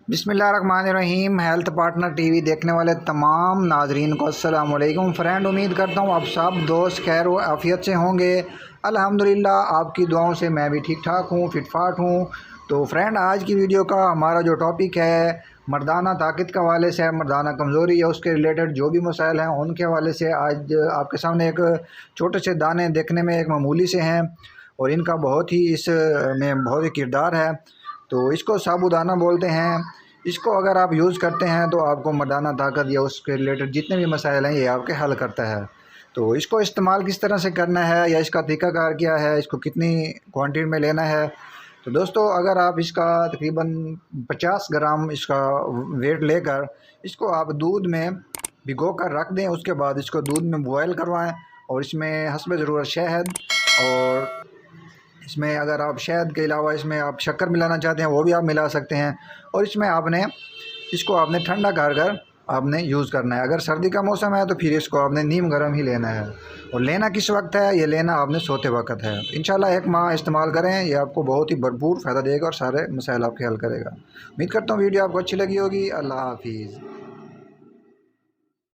बिस्मिल्लाहिर्रहमानिर्रहीम। Health partner TV देखने वाले तमाम नाजरीन को अस्सलाम वालेकुम। फ्रेंड, उम्मीद करता हूँ आप सब दोस्त खैर व आफ़ियत से होंगे। अल्हम्दुलिल्लाह आपकी दुआओं से मैं भी ठीक ठाक हूँ, फिट फाट हूँ। तो फ्रेंड, आज की वीडियो का हमारा जो टॉपिक है मर्दाना ताकत के हवाले से, मर्दाना कमज़ोरी या उसके रिलेटेड जो भी मसाइल हैं उनके हवाले से आज आपके सामने एक छोटे से दाने देखने में एक मामूली से हैं और इनका बहुत ही इसमें बहुत ही किरदार है। तो इसको साबूदाना बोलते हैं। इसको अगर आप यूज़ करते हैं तो आपको मर्दाना ताकत या उसके रिलेटेड जितने भी मसाइल हैं ये आपके हल करता है। तो इसको इस्तेमाल किस तरह से करना है या इसका तरीक़ाकार क्या है, इसको कितनी क्वांटिटी में लेना है। तो दोस्तों, अगर आप इसका तकरीबन 50 ग्राम इसका वेट लेकर इसको आप दूध में भिगो कर रख दें, उसके बाद इसको दूध में बॉयल करवाएं और इसमें हस्ब ज़रूरत शहद, और इसमें अगर आप शहद के अलावा इसमें आप शक्कर मिलाना चाहते हैं वो भी आप मिला सकते हैं। और इसमें आपने ठंडा कर आपने यूज़ करना है। अगर सर्दी का मौसम है तो फिर इसको आपने नीम गर्म ही लेना है। और लेना किस वक्त है, ये लेना आपने सोते वक्त है। इंशाल्लाह 1 माह इस्तेमाल करें, ये आपको बहुत ही भरपूर फ़ायदा देगा और सारे मसाइल आपके हल करेगा। उम्मीद करता हूँ वीडियो आपको अच्छी लगी होगी। अल्लाह हाफिज़।